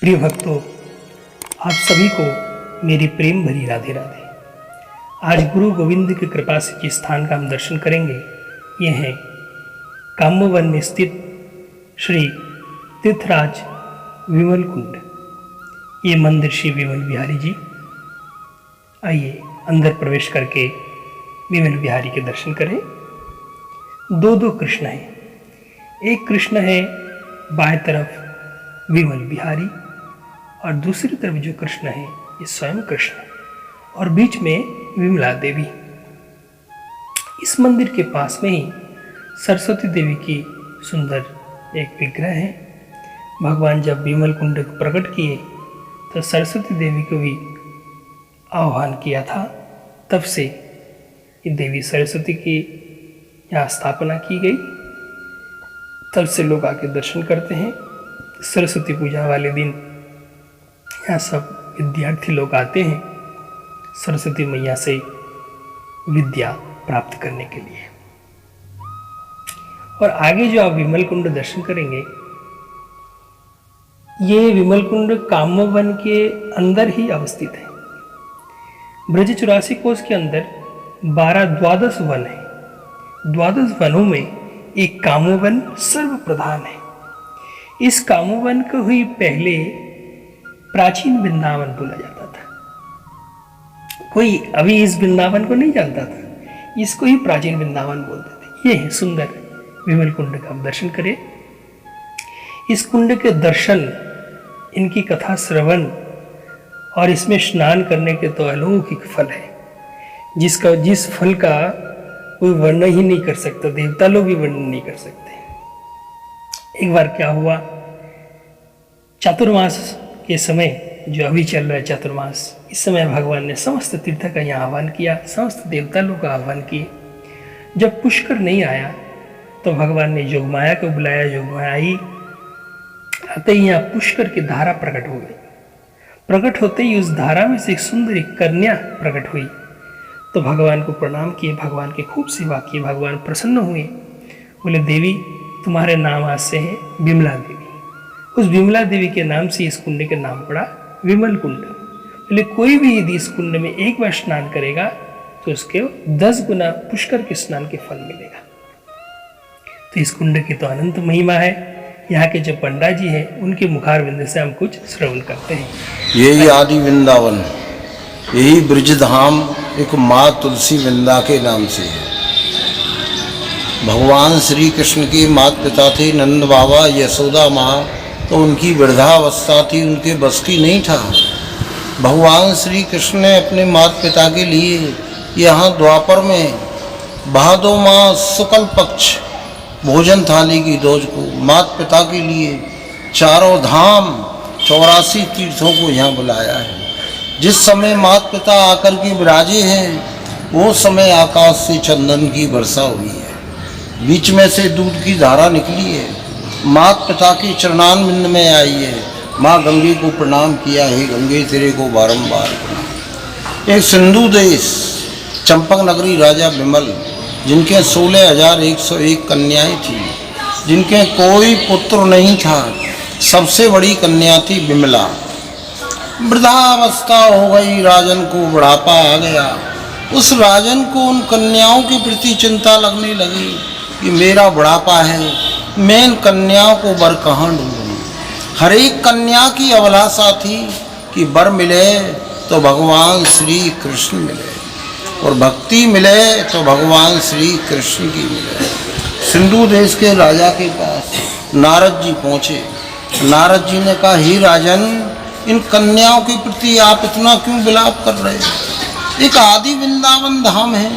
प्रिय भक्तों, आप सभी को मेरी प्रेम भरी राधे राधे। आज गुरु गोविंद की कृपा से जिस स्थान का हम दर्शन करेंगे ये है काम्यवन में स्थित श्री तीर्थराज विमल कुंड। ये मंदिर श्री विमल बिहारी जी। आइए अंदर प्रवेश करके विमल बिहारी के दर्शन करें। दो कृष्ण हैं। एक कृष्ण है बाएं तरफ विमल बिहारी और दूसरी तरफ जो कृष्ण है ये स्वयं कृष्ण है और बीच में विमला देवी। इस मंदिर के पास में ही सरस्वती देवी की सुंदर एक विग्रह है। भगवान जब विमल कुंड को प्रकट किए तो सरस्वती देवी को भी आह्वान किया था। तब से ये देवी सरस्वती की यहाँ स्थापना की गई। तब से लोग आके दर्शन करते हैं। सरस्वती पूजा वाले दिन यहाँ सब विद्यार्थी लोग आते हैं सरस्वती मैया से विद्या प्राप्त करने के लिए। और आगे जो आप विमल कुंड दर्शन करेंगे, ये विमल कुंड काम्यवन के अंदर ही अवस्थित है। ब्रज 84 कोस के अंदर 12 वन है। 12 वनों में एक काम्यवन सर्वप्रधान है। इस काम्यवन को ही पहले प्राचीन वृंदावन बोला जाता था। कोई अभी इस वृंदावन को नहीं जानता था, इसको ही प्राचीन वृंदावन बोलते थे। ये है सुंदर विमल कुंड का दर्शन करें। इस कुंड के दर्शन, इनकी कथा श्रवण और इसमें स्नान करने के तो अलौकिक फल है, जिस फल का कोई वर्णन ही नहीं कर सकता, देवता लोग भी वर्णन नहीं कर सकते। एक बार क्या हुआ, चातुर्मास के समय जो अभी चल रहा है चातुर्मास, इस समय भगवान ने समस्त तीर्थ का यहाँ आह्वान किया, समस्त देवता लोग का आह्वान किए। जब पुष्कर नहीं आया तो भगवान ने जोगमाया को बुलाया। जोगमाया आई, आते ही यहाँ पुष्कर की धारा प्रकट हो गई। प्रकट होते ही उस धारा में से एक सुंदर कन्या प्रकट हुई। तो भगवान को प्रणाम किए, भगवान की खूब सेवा की। भगवान प्रसन्न हुए, बोले देवी तुम्हारे नाम आज से है विमला देवी। उस विमला देवी के नाम से इस कुंड के नाम पड़ा विमल कुंड। बोले कोई भी यदि इस कुंड में एक बार स्नान करेगा तो उसके 10 गुना पुष्कर के स्नान के फल मिलेगा। तो इस कुंड की तो अनंत महिमा है। यहाँ के जो पंडा जी हैं उनके मुखारविंद से हम कुछ श्रवण करते हैं। यही आदि वृंदावन, यही ब्रजधाम एक माँ तुलसी वृंदा के नाम से है। भगवान श्री कृष्ण के माता पिता थे नंद बाबा, यशोदा माँ। तो उनकी वृद्धावस्था थी, उनके बस की नहीं था। भगवान श्री कृष्ण ने अपने माता पिता के लिए यहाँ द्वापर में भादो मास शुक्ल पक्ष भोजन थाली की दोज को माता पिता के लिए चारों धाम 84 तीर्थों को यहाँ बुलाया है। जिस समय माता पिता आकर के विराजे हैं वो समय आकाश से चंदन की वर्षा हुई है, बीच में से दूध की धारा निकली है, माता पिता की चरणारविंद में आई है। माँ गंगे को प्रणाम किया, है गंगे तेरे को बारंबार प्रणाम। एक सिंधु देश चंपक नगरी राजा विमल, जिनके 16,101 कन्याएं थी, जिनके कोई पुत्र नहीं था, सबसे बड़ी कन्या थी विमला। वृद्धावस्था हो गई, राजन को बुढ़ापा आ गया। उस राजन को उन कन्याओं के प्रति चिंता लगने लगी कि मेरा बुढ़ापा है, मैं इन कन्याओं को वर कहाँ ढूंढूं। हर एक कन्या की अभिलाषा थी कि वर मिले तो भगवान श्री कृष्ण मिले और भक्ति मिले तो भगवान श्री कृष्ण की मिले। सिंधु देश के राजा के पास नारद जी पहुँचे। नारद जी ने कहा, हे राजन, इन कन्याओं के प्रति आप इतना क्यों विलाप कर रहे हैं? एक आदि वृंदावन धाम है,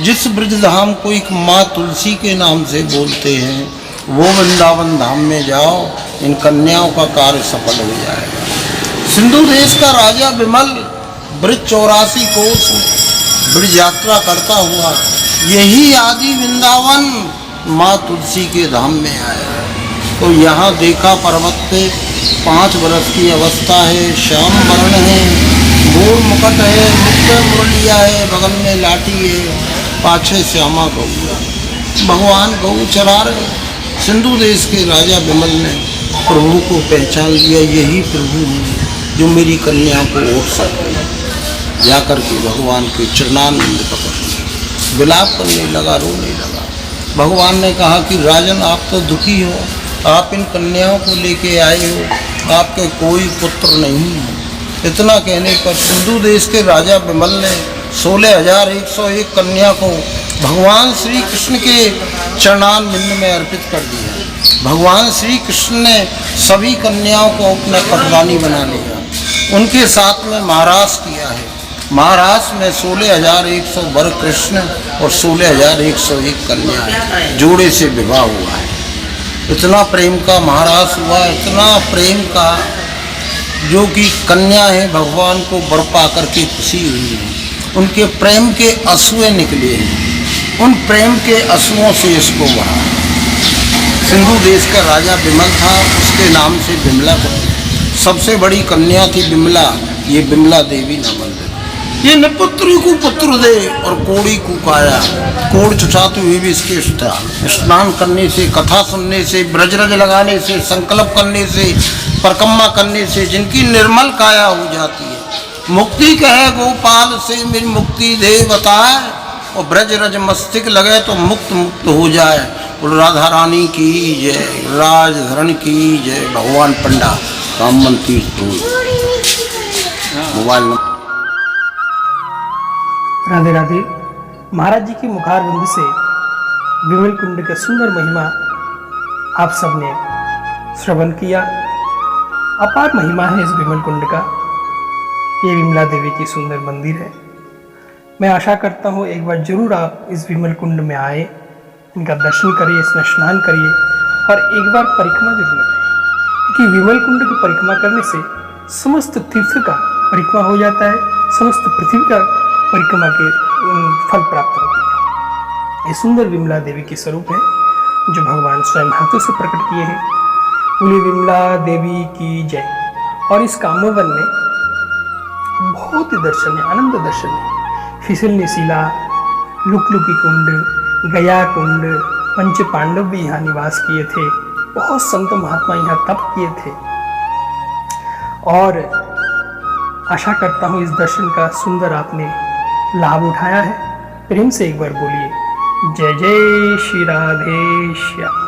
जिस ब्रज धाम को एक माँ तुलसी के नाम से बोलते हैं, वो वृंदावन धाम में जाओ, इन कन्याओं का कार्य सफल हो जाएगा। सिंधु देश का राजा विमल ब्रज 84 कोस ब्रज यात्रा करता हुआ यही आदि वृंदावन माँ तुलसी के धाम में आया। तो यहाँ देखा पर्वत पे 5 वर्ष की अवस्था है, श्याम वर्ण है, मोर मुकुट है, मुख में मुरलिया है, बगल में लाठी है, पाछे श्यामा गऊ। भगवान गऊ चरा रहे। सिंधु देश के राजा विमल ने प्रभु को पहचान लिया, यही प्रभु है जो मेरी कन्या को ओढ़ सकते हैं। जाकर के भगवान के चरणानंद पकड़ लिया, विलाप करने लगा, रोने लगा। भगवान ने कहा कि राजन, आप तो दुखी हो, आप इन कन्याओं को लेके आए हो, आपके कोई पुत्र नहीं है। इतना कहने पर सिंधु देश के राजा विमल ने 16,101 कन्या को भगवान श्री कृष्ण के चरणारविंद में अर्पित कर दिया। भगवान श्री कृष्ण ने सभी कन्याओं को अपना पटरानी बना लिया। उनके साथ में महाराज किया है। महाराज में 16,100 वर कृष्ण और 16,101 कन्या जोड़े से विवाह हुआ है। इतना प्रेम का महाराज हुआ, इतना प्रेम का, जो कि कन्या है भगवान को वर पा करके खुशी हुई है। उनके प्रेम के आंसुएं निकले हैं, उन प्रेम के आंसुओं से इसको बढ़ा। सिंधु देश का राजा विमल था, उसके नाम से विमला को, सबसे बड़ी कन्या थी विमला, ये विमला देवी नाम मंदिर। ये न पुत्री को पुत्र दे और कोड़ी को काया, कोड़ छुटाते हुए भी इसके स्नान करने से, कथा सुनने से, ब्रजरज लगाने से, संकल्प करने से, परिक्रमा करने से जिनकी निर्मल काया हो जाती है। मुक्ति कहे गोपाल से मेरी मुक्ति दे बताए, और ब्रजरज मस्तिष्क लगे तो मुक्त मुक्त हो जाए। और राधा रानी की जय, राजधरण की जय। भगवान पंडा कामवंती मोबाइल नंबर। राधे राधे। महाराज जी के मुखारविंद से विमल कुंड का सुंदर महिमा आप सबने श्रवण किया। अपार महिमा है इस विमल कुंड का। ये विमला देवी की सुंदर मंदिर है। मैं आशा करता हूँ एक बार जरूर आप इस विमल कुंड में आए, इनका दर्शन करिए, इसमें स्नान करिए और एक बार परिक्रमा जरूर करें, क्योंकि विमल कुंड की परिक्रमा करने से समस्त तीर्थ का परिक्रमा हो जाता है, समस्त पृथ्वी का परिक्रमा के फल प्राप्त होते हैं। ये सुंदर विमला देवी के स्वरूप है जो भगवान स्वयं हाथों से प्रकट किए हैं। बोले विमला देवी की जय। और इस कामोवन में बहुत ही दर्शन है, आनंद दर्शन है। फिसलनी शिला, लुकलुकी कुंड, गया कुंड, पंच पांडव भी यहाँ निवास किए थे। बहुत संत महात्मा यहाँ तप किए थे। और आशा करता हूँ इस दर्शन का सुंदर आपने लाभ उठाया है। प्रेम से एक बार बोलिए जय जय श्री राधे श्याम।